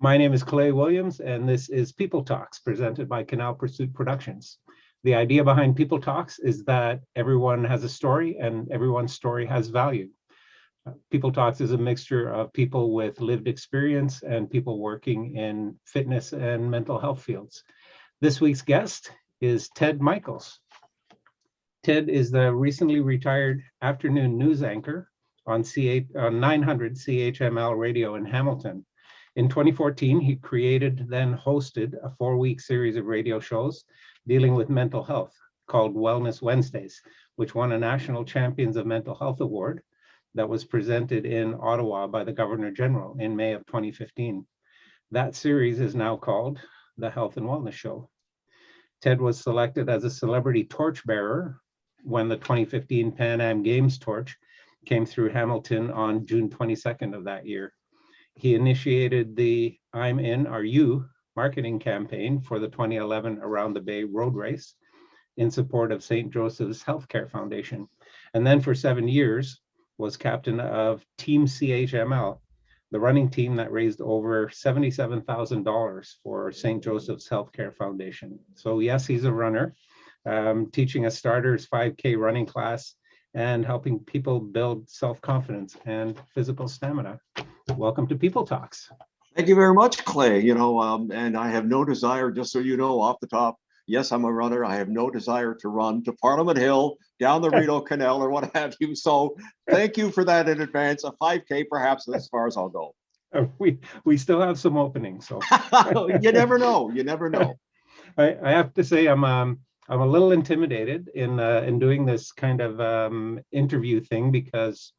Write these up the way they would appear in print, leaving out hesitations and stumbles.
My name is Clay Williams, and this is People Talks, presented by Canal Pursuit Productions. The idea behind People Talks is that everyone has a story and everyone's story has value. People Talks is a mixture of people with lived experience and people working in fitness and mental health fields. This week's guest is Ted Michaels. Ted is the recently retired afternoon news anchor on 900 CHML radio in Hamilton. In 2014, he created, then hosted a 4-week series of radio shows dealing with mental health called Wellness Wednesdays, which won a National Champions of Mental Health Award that was presented in Ottawa by the Governor General in May of 2015. That series is now called The Health and Wellness Show. Ted was selected as a celebrity torchbearer when the 2015 Pan Am Games torch came through Hamilton on June 22nd of that year. He initiated the I'm In, Are You marketing campaign for the 2011 Around the Bay Road Race in support of St. Joseph's Healthcare Foundation. And then for 7 years was captain of Team CHML, the running team that raised over $77,000 for St. Joseph's Healthcare Foundation. So yes, he's a runner, teaching a starter's 5K running class and helping people build self-confidence and physical stamina. Welcome to People Talks. Thank you very much, Clay. And I have no desire, just so you know, off the top, yes, I'm a runner. I have no desire to run to Parliament Hill, down the Rideau Canal, or what have you. So thank you for that in advance. A 5K, perhaps, as far as I'll go. We still have some openings. So you never know. You never know. I have to say, I'm a little intimidated in doing this kind of interview thing because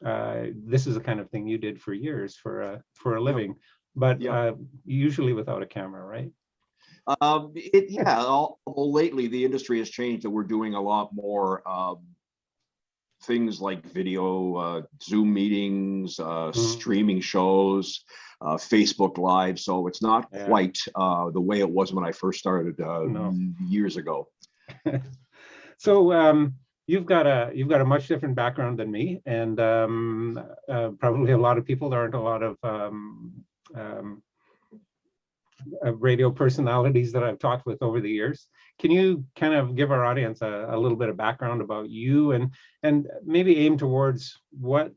this is the kind of thing you did for years for a living, but usually without a camera, right? Although lately the industry has changed and we're doing a lot more things like video, Zoom meetings, streaming shows, Facebook Live. So it's not quite the way it was when I first started years ago. So you've got a much different background than me, and probably a lot of people. There aren't a lot of radio personalities that I've talked with over the years. Can you kind of give our audience a little bit of background about you and maybe aim towards what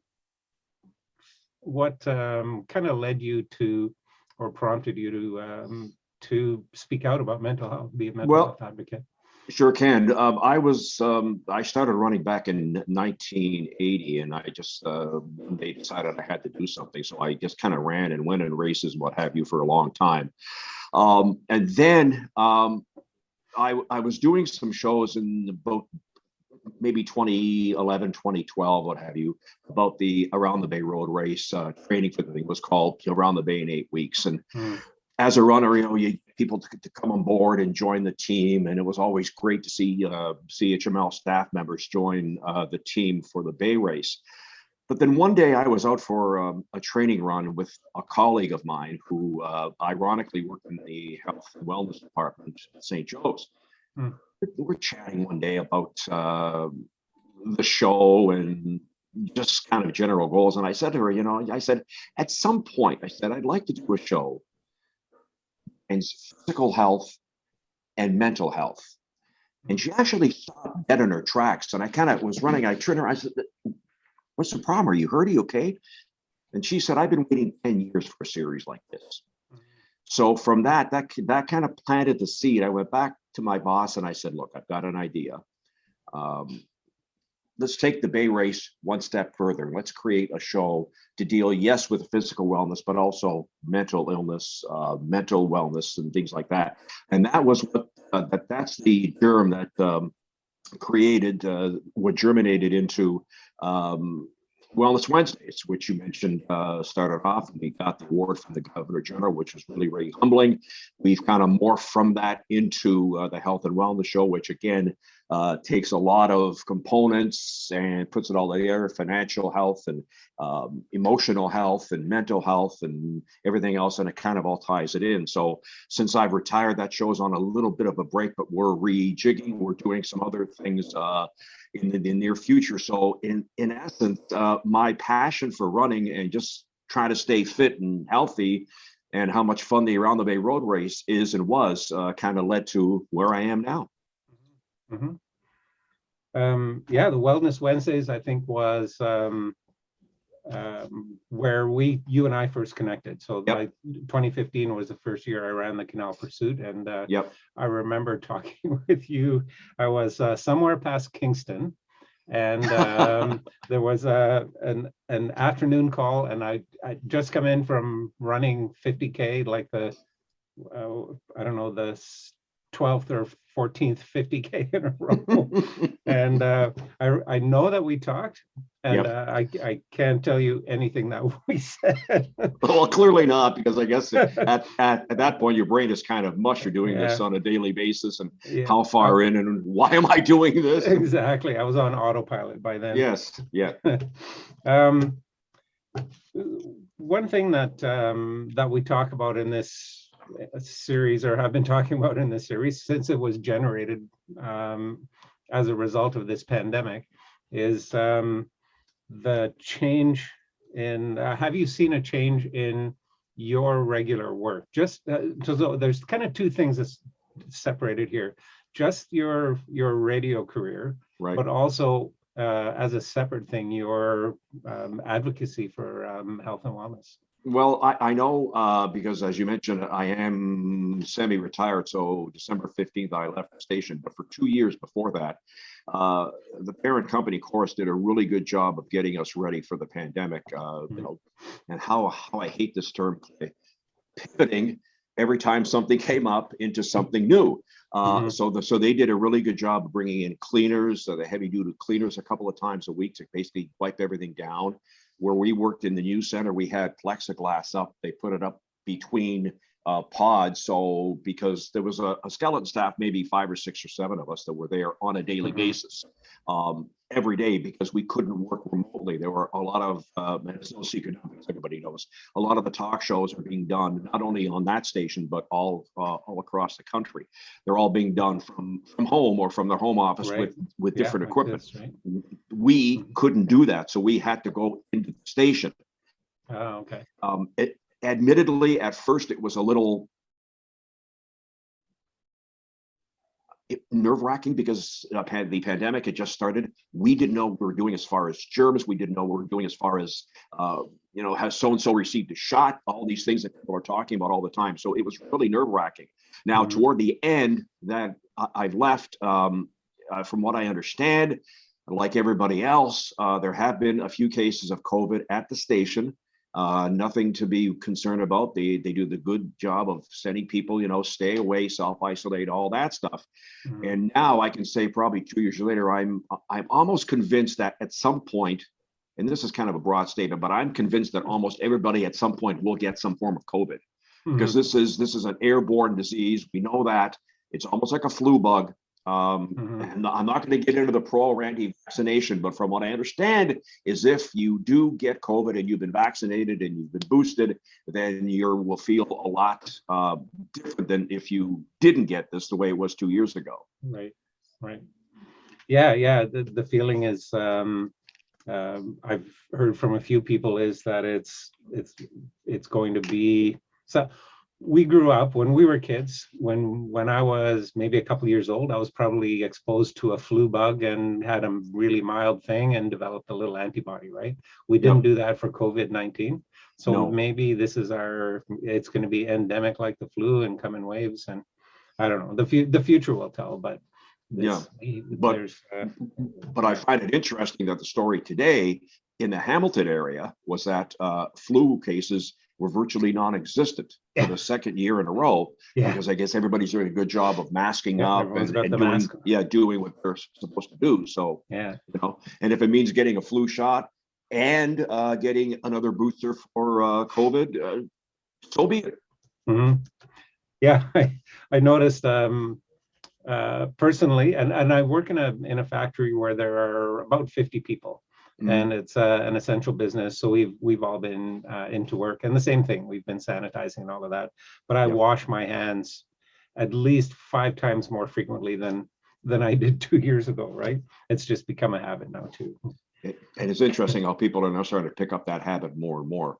kind of led you to or prompted you to speak out about mental health, be a mental health advocate? Sure can. I started running back in 1980, and I just they decided I had to do something, so I just kind of ran and went in races and what have you for a long time. And then I was doing some shows in about maybe 2011, 2012, what have you, about the Around the Bay Road Race. Training for the thing was called Around the Bay in 8 weeks, and as a runner, you get people to come on board and join the team, and it was always great to see CHML staff members join the team for the Bay Race. But then one day I was out for a training run with a colleague of mine who ironically worked in the health and wellness department at St. Joe's. We're chatting one day about the show and just kind of general goals. And I said to her, I said, at some point, I said, I'd like to do a show and physical health and mental health. And she actually stopped dead in her tracks. And I kind of was running. I turned her. I said, what's the problem? Are you hurt? Are you okay? And she said, I've been waiting 10 years for a series like this. So from that kind of planted the seed. I went back to my boss and I said, look, I've got an idea. Let's take the Bay Race one step further. Let's create a show to deal, yes, with physical wellness, but also mental illness, mental wellness, and things like that. And that was that's the germ that created, what germinated into Wellness Wednesdays, which you mentioned started off, and we got the award from the Governor General, which was really, really humbling. We've kind of morphed from that into the Health and Wellness Show, which again takes a lot of components and puts it all together: financial health and emotional health and mental health and everything else, and it kind of all ties it in. So since I've retired, that show's on a little bit of a break, but we're rejigging. We're doing some other things in the near future. So in essence, my passion for running and just trying to stay fit and healthy and how much fun the Around the Bay Road Race is and was kind of led to where I am now. Mm-hmm. Yeah, the Wellness Wednesdays, I think, was where you and I first connected. So Yep. 2015 was the first year I ran the Canal Pursuit, and Yep. I remember talking with you. I was somewhere past Kingston, and there was an afternoon call, and I just come in from running 50K, like the I don't know, the 12th or 14th 50K in a row. And I know that we talked, and Yep. I can't tell you anything that we said. Well, clearly not, because I guess at that point your brain is kind of mush. You're doing this Yeah. on a daily basis, and Yeah. how far in, and why am I doing this? Exactly. I was on autopilot by then. Yes. Yeah. One thing that that we talk about in this series, or have been talking about in this series since it was generated as a result of this pandemic, is the change in, have you seen a change in your regular work? Just so there's kind of two things that's separated here, just your radio career, Right. but also as a separate thing, your advocacy for health and wellness. Well, I know because, as you mentioned, I am semi-retired. So December 15th, I left the station. But for 2 years before that, the parent company, Chorus, did a really good job of getting us ready for the pandemic. You know, and how I hate this term, pivoting every time something came up into something new. So they did a really good job of bringing in cleaners, the heavy-duty cleaners, a couple of times a week to basically wipe everything down. Where we worked in the news center, we had plexiglass up. They put it up between pods. So because there was a skeleton staff, maybe 5 or 6 or 7 of us that were there on a daily basis every day, because we couldn't work remotely. There were a lot of, and it's no secret, as everybody knows, a lot of the talk shows are being done not only on that station, but all across the country. They're all being done from home or from their home office, right, with different equipment. This, right? We couldn't do that, so we had to go into the station. Oh, okay. Admittedly, at first it was a little nerve-wracking because the pandemic had just started. We didn't know what we were doing as far as germs. We didn't know what we were doing as far as, has so-and-so received a shot, all these things that people are talking about all the time. So it was really nerve-wracking. Now, toward the end that I've left, from what I understand, like everybody else, there have been a few cases of COVID at the station. Nothing to be concerned about. They do the good job of sending people, stay away, self-isolate, all that stuff. And now I can say probably 2 years later, I'm almost convinced that at some point, and this is kind of a broad statement, but I'm convinced that almost everybody at some point will get some form of COVID, because this is an airborne disease. We know that. It's almost like a flu bug. And I'm not going to get into the pro or anti-vaccination, but from what I understand is if you do get COVID and you've been vaccinated and you've been boosted, then you will feel a lot different than if you didn't get this, the way it was 2 years ago. Right. Yeah. The feeling is, I've heard from a few people, is that it's going to be so. We grew up, when we were kids, when I was maybe a couple of years old, I was probably exposed to a flu bug and had a really mild thing and developed a little antibody, right? We didn't do that for COVID-19. So maybe this is it's going to be endemic like the flu and come in waves. And I don't know, the future will tell, but but I find it interesting that the story today in the Hamilton area was that flu cases were virtually non-existent for the second year in a row, because I guess everybody's doing a good job of masking up and doing what they're supposed to do. So, and if it means getting a flu shot and getting another booster for COVID, so be it. Yeah, I noticed personally, and I work in a factory where there are about 50 people. And it's an essential business, so we've all been into work, and the same thing, we've been sanitizing and all of that. But I wash my hands at least 5 times more frequently than I did 2 years ago. Right? It's just become a habit now too. And it's interesting how people are now starting to pick up that habit more and more.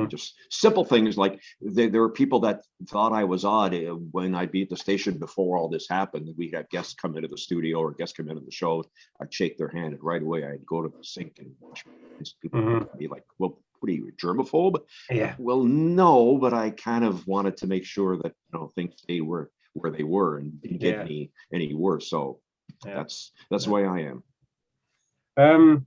Just simple things like there were people that thought I was odd when I'd be at the station before all this happened. We had guests come into the studio or guests come into the show. I'd shake their hand, and right away I'd go to the sink and wash my hands. People would be like, "Well, what are you, a germaphobe?" Yeah. Well, no, but I kind of wanted to make sure that things stayed where they were and didn't get any worse. So that's the way I am.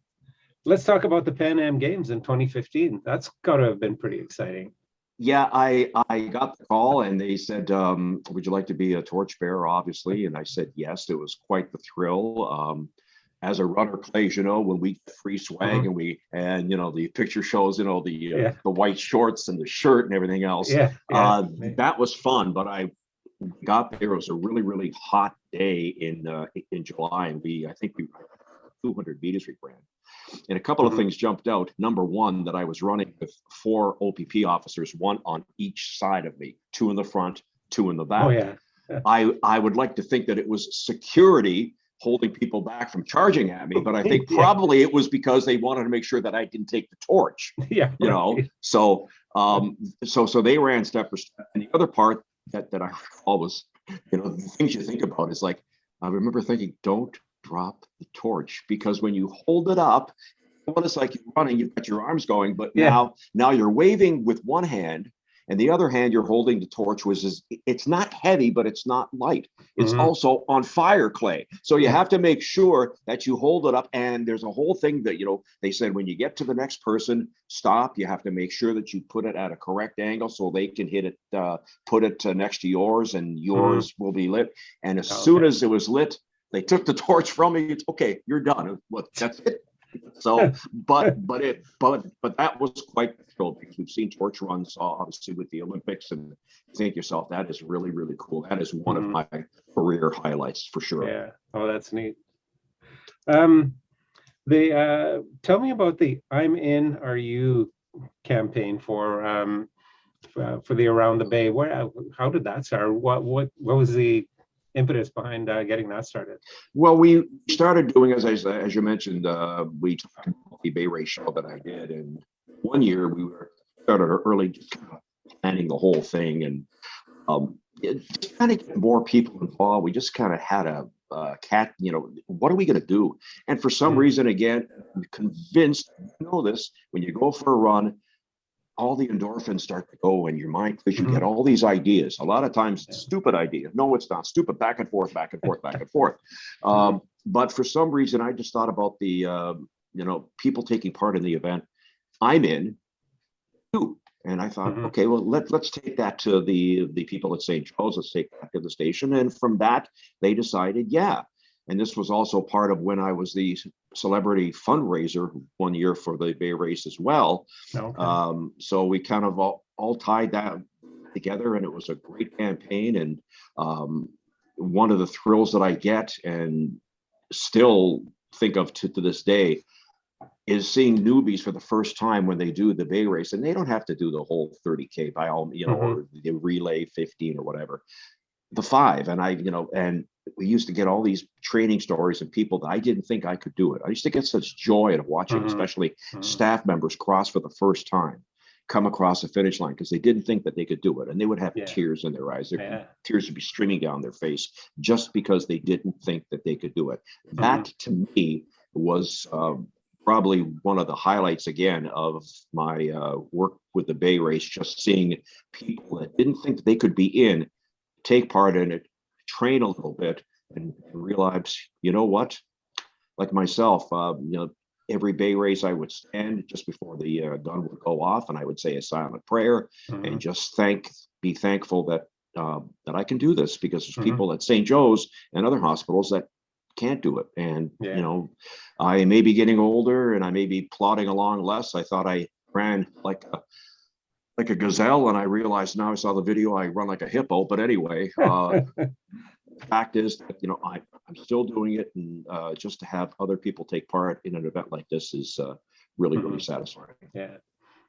Let's talk about the Pan Am Games in 2015. That's got to have been pretty exciting. Yeah, I got the call and they said, would you like to be a torchbearer, obviously? And I said, yes. It was quite the thrill. As a runner, Clay, when we get free swag and the picture shows, the white shorts and the shirt and everything else. That was fun, but I got there. It was a really, really hot day in July, and I think we 200 meters we ran. And a couple of things jumped out. Number one, that I was running with 4 OPP officers, 1 on each side of me, 2 in the front, 2 in the back. Oh, yeah. I would like to think that it was security holding people back from charging at me, but I think probably it was because they wanted to make sure that I didn't take the torch. So so they ran step for step. And the other part that I recall was, the things you think about is like, I remember thinking, don't drop the torch, because when you hold it up, it's like you're running, you've got your arms going, but now you're waving with one hand, and the other hand you're holding the torch, it's not heavy, but it's not light. It's also on fire, Clay. So you have to make sure that you hold it up. And there's a whole thing that, they said, when you get to the next person, stop. You have to make sure that you put it at a correct angle so they can hit it, put it next to yours, and yours will be lit. And as soon as it was lit, they took the torch from me. It's okay, you're done. Well, that's it. So, but that was quite the thrill, because we've seen torch runs obviously with the Olympics, and you think yourself, that is really, really cool. That is one of my career highlights for sure. Yeah. Oh, that's neat. Tell me about the "I'm In, Are You" campaign for the Around the Bay. How did that start? What was the impetus behind getting that started? Well, we started doing, as you mentioned, we talked about the Bay Race show that I did, and one year we started early, just kind of planning the whole thing, and just kind of get more people involved. We just kind of had a what are we going to do? And for some reason, again, I'm convinced, this, when you go for a run, all the endorphins start to go in your mind, because you get all these ideas. A lot of times it's stupid ideas. No, it's not stupid. Back and forth, back and forth, back and forth. But for some reason, I just thought about the, people taking part in the event. I'm in too. And I thought, okay, well, let's take that to the people at St. Joe's. Let's take that to the station. And from that, they decided, And this was also part of when I was the celebrity fundraiser one year for the Bay Race as well. Okay. So we kind of all tied that together, and it was a great campaign. And one of the thrills that I get and still think of to this day is seeing newbies for the first time when they do the Bay Race, and they don't have to do the whole 30K by all, or the relay 15 or whatever, the 5. And and we used to get all these training stories of people that I didn't think I could do it. I used to get such joy at watching, especially staff members cross for the first time, come across the finish line, because they didn't think that they could do it. And they would have tears in their eyes. Their tears would be streaming down their face just because they didn't think that they could do it. That to me was probably one of the highlights again of my work with the Bay Race, just seeing people that didn't think that they could be in, take part in it, train a little bit, and realize, what, like myself, every Bay Race I would stand just before the gun would go off, and I would say a silent prayer and just be thankful that that I can do this, because there's people at St. Joe's and other hospitals that can't do it. And I may be getting older and I may be plodding along less. I thought I ran like a gazelle, and I realized now I saw the video, I run like a hippo. But anyway, the fact is that I'm still doing it, and just to have other people take part in an event like this is really, really satisfying.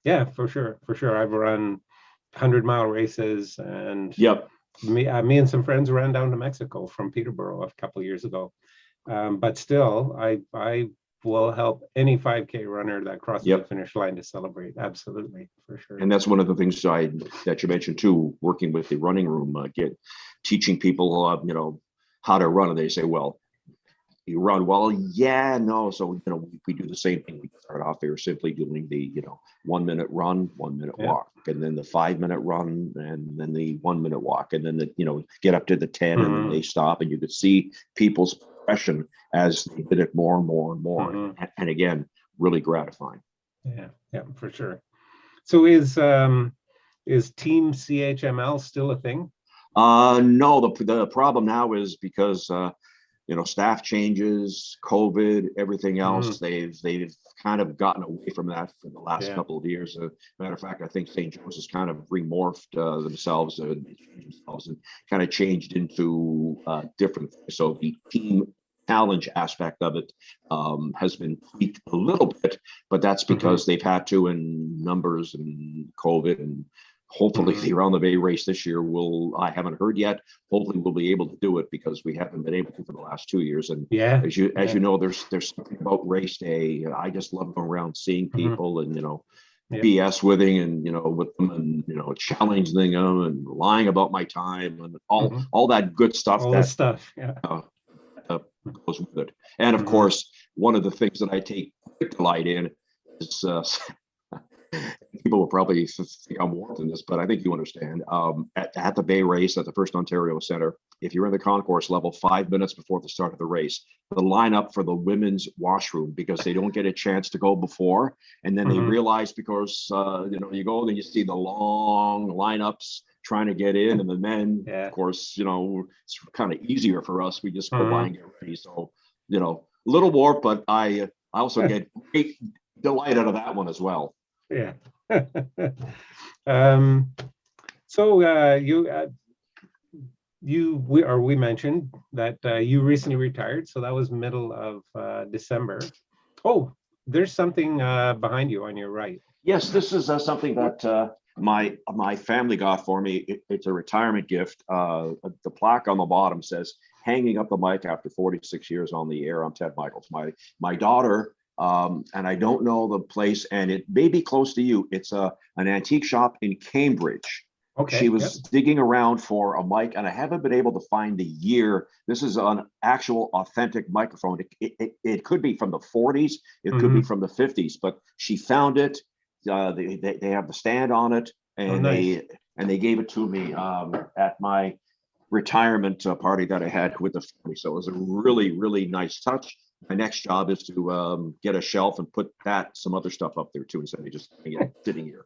Yeah, for sure. I've run 100-mile races, and me and some friends ran down to Mexico from Peterborough a couple of years ago. But still, I will help any 5K runner that crosses Yep. the finish line to celebrate. Absolutely, for sure. And that's one of the things that you mentioned too, working with the running room, teaching people, how to run. And they say, well, you run. Well, yeah, no. So, we do the same thing. We start off here simply doing the, 1 minute run, 1 minute Yeah. walk, and then the 5 minute run, and then the 1 minute walk, and then get up to the 10 and then they stop, and you could see people's progression as they did it more and more and more. And again, really gratifying. Yeah, for sure. So is Team CHML still a thing? No, the problem now is because staff changes, COVID, everything else. They've kind of gotten away from that for the last couple of years. Matter of fact, I think St. Joe's has kind of remorphed themselves and kind of changed into different. So the team challenge aspect of it has been tweaked a little bit, but that's because they've had to, in numbers and COVID, and hopefully the Around the Bay race this year I haven't heard yet. Hopefully we'll be able to do it because we haven't been able to for the last 2 years. And as you know, there's something about race day. I just love going around seeing people and, BS withing and, with them and, challenging them and lying about my time and all that good stuff. All that stuff. Goes with it. And of course, one of the things that I take great delight in is people will probably think I'm warped in this, but I think you understand. At the Bay race at the First Ontario Centre, if you're in the concourse level 5 minutes before the start of the race, the lineup for the women's washroom, because they don't get a chance to go before, and then they realize because you go and you see the long lineups trying to get in, and the men, of course, it's kind of easier for us. We just go by and get ready. So, little warp, but I also get great delight out of that one as well. Yeah. So we mentioned that you recently retired, so that was middle of December. Oh, there's something behind you on your right. Yes, this is something that my family got for me. It's a retirement gift. The plaque on the bottom says, "Hanging up the mic after 46 years on the air." I'm Ted Michaels. My daughter, and I don't know the place, and it may be close to you. It's an antique shop in Cambridge. Okay. She was digging around for a mic, and I haven't been able to find the year. This is an actual authentic microphone. It could be from the 40s. It could be from the 50s, but she found it. They have the stand on it, and they gave it to me at my retirement party that I had with the family. So it was a really, really nice touch. My next job is to get a shelf and put some other stuff up there too, instead of just sitting here.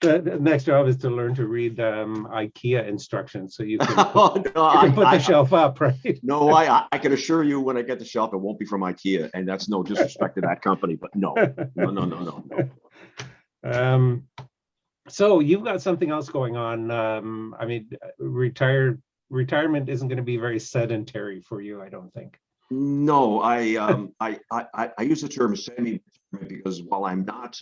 The next job is to learn to read IKEA instructions, so you can put, the shelf up, right? No, I can assure you, when I get the shelf, it won't be from IKEA, and that's no disrespect to that company, but no. So you've got something else going on. I mean, retirement isn't going to be very sedentary for you, I don't think. No, I use the term semi-retirement because while I'm not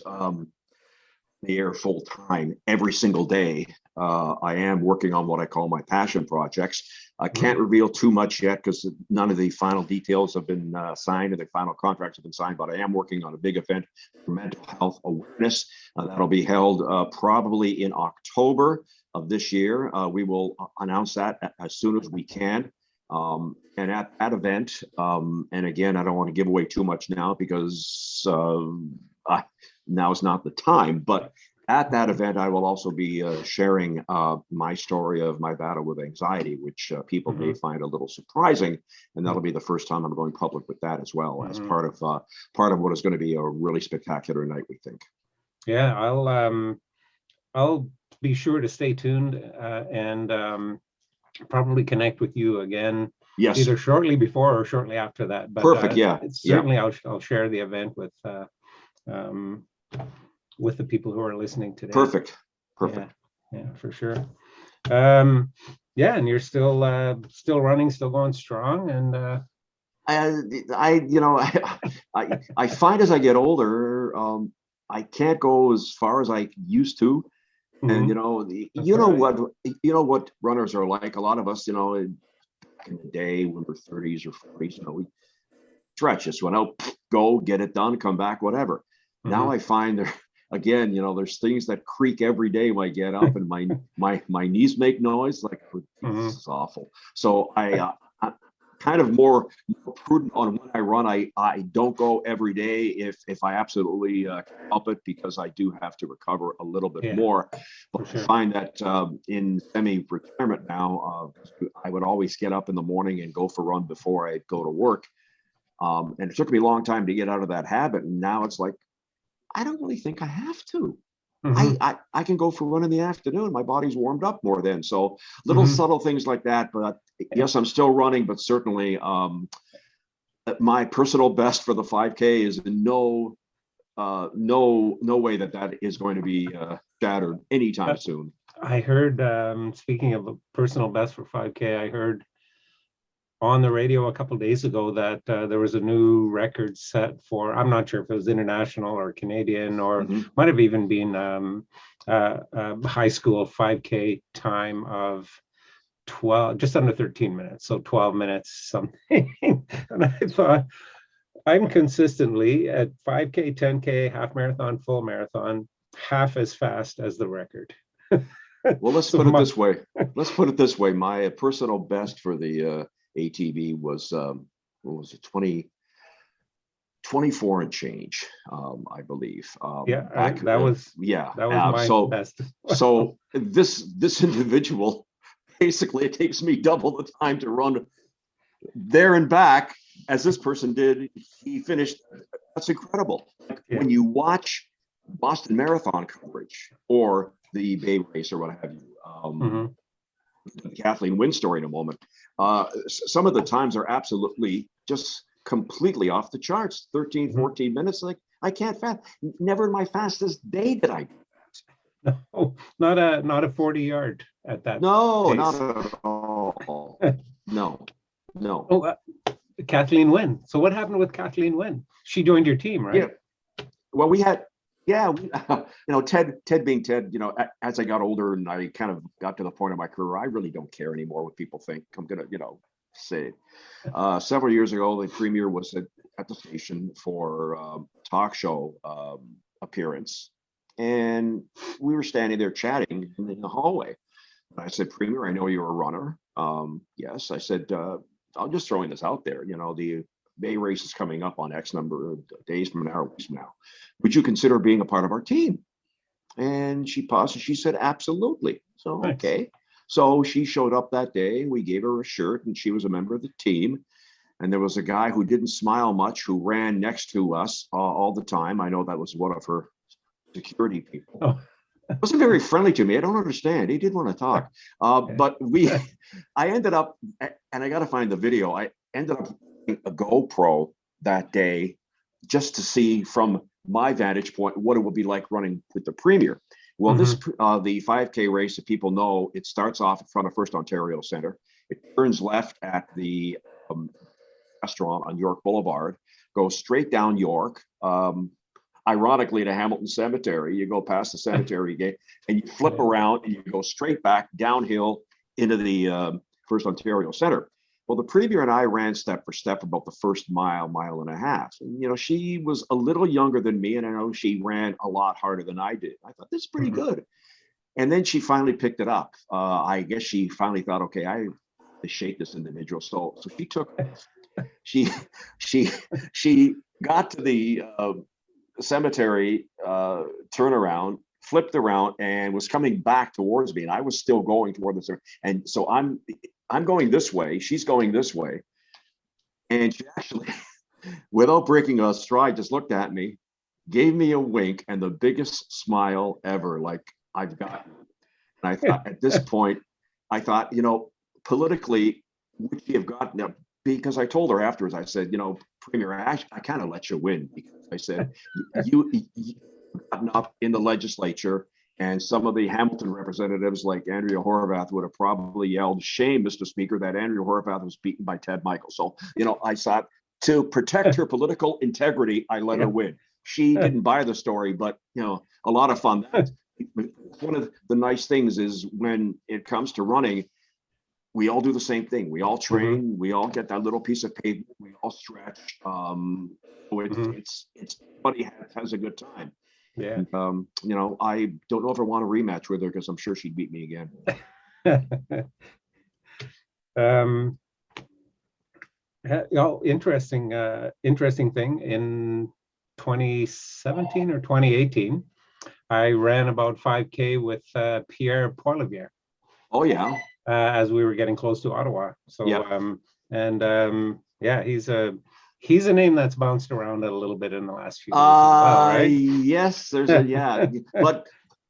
the air full time every single day, I am working on what I call my passion projects. I can't reveal too much yet because none of the final details have been signed and the final contracts have been signed, but I am working on a big event for mental health awareness that'll be held probably in October of this year. We will announce that as soon as we can. And at that event, and again, I don't want to give away too much now because now is not the time, but at that event, I will also be sharing my story of my battle with anxiety, which people may find a little surprising, and that'll be the first time I'm going public with that as well, as part of what is going to be a really spectacular night, we think. Yeah, I'll be sure to stay tuned and probably connect with you again. Yes. Either shortly before or shortly after that. But, perfect. Yeah. Certainly, yeah. I'll share the event with the people who are listening today. Perfect. Yeah, for sure. Yeah, and you're still running, still going strong, and I find as I get older, I can't go as far as I used to. And what runners are like. A lot of us, back in the day when we're 30s or 40s, we stretch. Just went out, go, get it done, come back, whatever. Now I find there, again, there's things that creak every day when I get up, and my knees make noise. Like, this is awful. So I kind of more prudent on when I run. I don't go every day if I absolutely can help it, because I do have to recover a little bit more. But I find that in semi-retirement now, I would always get up in the morning and go for a run before I go to work. And it took me a long time to get out of that habit. And now it's like, I don't really think I have to. I can go for a run in the afternoon. My body's warmed up more then. So little subtle things like that. But yes, I'm still running, but certainly my personal best for the 5K is no way that is going to be shattered anytime soon. I heard, speaking of a personal best for 5K, I heard on the radio a couple of days ago that there was a new record set for, I'm not sure if it was international or Canadian, or might have even been high school 5K time of 12, just under 13 minutes. So 12 minutes something. And I thought, I'm consistently at 5K, 10K, half marathon, full marathon, half as fast as the record. Well, let's put it this way. My personal best for the ATV was what was it, 24 and change, I believe. That was my best. So this individual, basically, it takes me double the time to run there and back as this person did. He finished. That's incredible. When you watch Boston Marathon coverage or the Bay Race or what have you, Kathleen Wynne story in a moment. Some of the times are absolutely just completely off the charts. 13, 14 minutes. Like, I can't fast. Never in my fastest day did I do that. No, not a 40-yard at that. No, pace. not at all. No. Oh, Kathleen Wynne. So what happened with Kathleen Wynne? She joined your team, right? Yeah. Well, we had. Yeah, Ted being Ted, as I got older and I kind of got to the point of my career, I really don't care anymore what people think. I'm going to, say several years ago, the premier was at the station for talk show appearance. And we were standing there chatting in the hallway. I said, Premier, I know you're a runner. Yes, I said, I'm just throwing this out there. The Bay Race is coming up on X number of days from now, weeks from now. Would you consider being a part of our team? And she paused and she said, absolutely. So, nice. Okay. So she showed up that day. We gave her a shirt and she was a member of the team. And there was a guy who didn't smile much who ran next to us all the time. I know that was one of her security people. Oh. Wasn't very friendly to me. I don't understand. He did want to talk. But I ended up, and I got to find the video. I ended up a GoPro that day just to see from my vantage point what it would be like running with the premier. Well, the 5K race, if people know, it starts off in front of First Ontario Centre. It turns left at the restaurant on York Boulevard, goes straight down York, ironically to Hamilton Cemetery. You go past the cemetery gate and you flip around and you go straight back downhill into the First Ontario Centre. Well, the premier and I ran step for step about the first mile and a half. And, she was a little younger than me, and I know she ran a lot harder than I did. I thought, this is pretty good. And then she finally picked it up. I guess she finally thought, okay, I have to shake this individual. So she got to the cemetery turnaround, flipped around, and was coming back towards me, and I was still going toward the. And so I'm going this way, she's going this way, and she actually, without breaking a stride, just looked at me, gave me a wink, and the biggest smile ever, like, I've got you. And I thought, at this point, politically, would she have gotten up? Because I told her afterwards, I said, Premier, I kind of let you win, because I said, you gotten up in the legislature, and some of the Hamilton representatives like Andrea Horvath would have probably yelled, shame, Mr. Speaker, that Andrea Horvath was beaten by Ted Michael. So, I thought, to protect her political integrity, I let her win. She didn't buy the story, but, a lot of fun. One of the nice things is when it comes to running, we all do the same thing. We all train. We all get that little piece of pavement. We all stretch. So it's everybody has a good time. Yeah. And, I don't know if I want a rematch with her because I'm sure she'd beat me again. Interesting thing. In 2017 or 2018, I ran about 5K with Pierre Poilievre. Oh yeah. As we were getting close to Ottawa. So yeah, he's a name that's bounced around a little bit in the last few years as well, right? Yes, but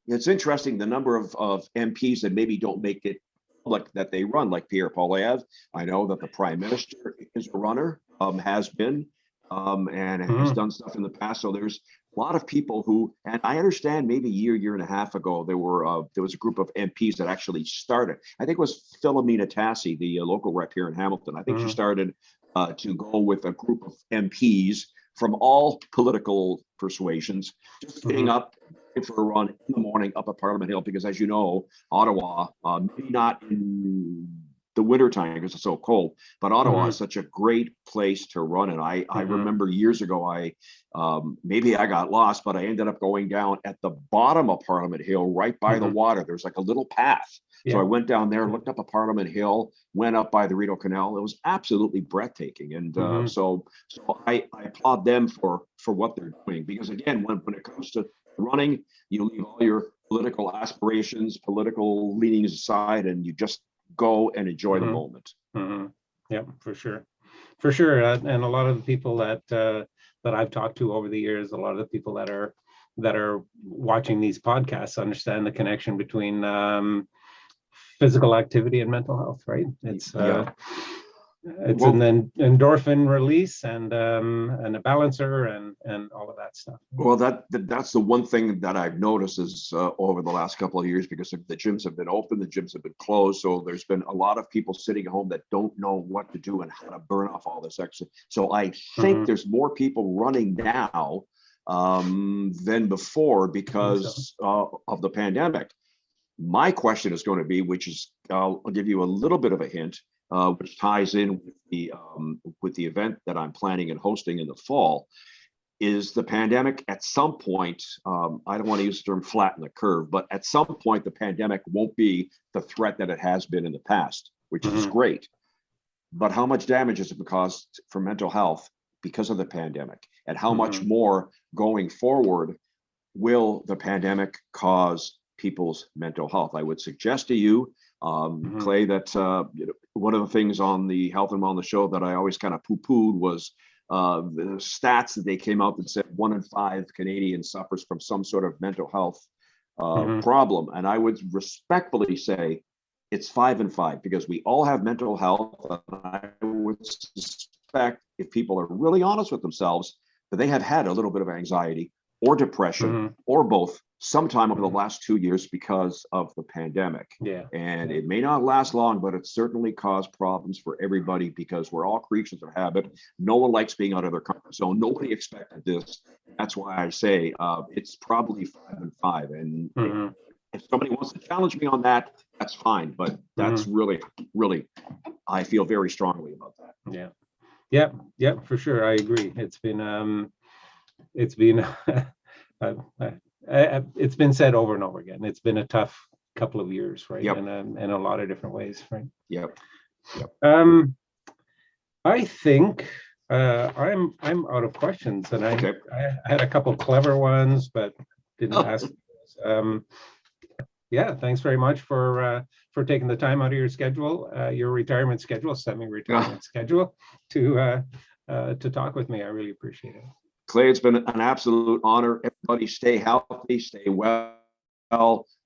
it's interesting the number of MPs that maybe don't make it public that they run, like Pierre Poilievre. I know that the Prime Minister is a runner, has been, and has done stuff in the past. So there's a lot of people who, and I understand maybe a year and a half ago, there was a group of MPs that actually started. I think it was Philomena Tassi, the local rep here in Hamilton. I think she started to go with a group of MPs from all political persuasions, just getting up for a run in the morning up at Parliament Hill, because as you know, Ottawa, maybe not in the wintertime because it's so cold, but Ottawa is such a great place to run. And I remember years ago, maybe I got lost, but I ended up going down at the bottom of Parliament Hill, right by the water. There's like a little path. So I went down there, looked up a Parliament Hill, went up by the Rideau Canal. It was absolutely breathtaking. And so I applaud them for what they're doing, because again, when it comes to running, you leave all your political aspirations, political leanings aside, and you just go and enjoy the moment. Yeah, for sure. And a lot of the people that I've talked to over the years, a lot of the people that are watching these podcasts understand the connection between physical activity and mental health, right? It's an endorphin release and a balancer and all of that stuff. Well, that's the one thing that I've noticed is over the last couple of years, because the gyms have been open, the gyms have been closed. So there's been a lot of people sitting at home that don't know what to do and how to burn off all this extra. So I think there's more people running now than before because of the pandemic. My question is going to be, which is, I'll give you a little bit of a hint, which ties in with the event that I'm planning and hosting in the fall. Is the pandemic at some point, I don't want to use the term flatten the curve, but at some point the pandemic won't be the threat that it has been in the past, which is great. But how much damage has it caused for mental health because of the pandemic? And how much more going forward will the pandemic cause people's mental health? I would suggest to you, Clay, that one of the things on the Health and Wellness show that I always kind of poo-pooed was the stats that they came out that said 1 in 5 Canadians suffers from some sort of mental health problem. And I would respectfully say it's 5 in 5, because we all have mental health. And I would suspect, if people are really honest with themselves, that they have had a little bit of anxiety or depression or both sometime over the last 2 years because of the pandemic. And it may not last long, but it certainly caused problems for everybody, because we're all creatures of habit. No one likes being out of their comfort zone. Nobody expected this. That's why I say it's probably 5 in 5. And if somebody wants to challenge me on that, that's fine. But that's really, I feel very strongly about that. Yeah, for sure. I agree. It's been it's been said over and over again. It's been a tough couple of years, right? In a lot of different ways, right? I think I'm out of questions, and I had a couple clever ones, but didn't ask. Thanks very much for taking the time out of your schedule, your retirement schedule, semi-retirement schedule, to talk with me. I really appreciate it. Clay, it's been an absolute honor. Everybody stay healthy, stay well.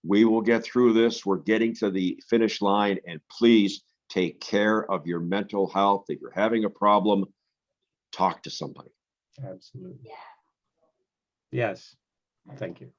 We will get through this. We're getting to the finish line, and please take care of your mental health. If you're having a problem, talk to somebody. Absolutely. Yes. Thank you.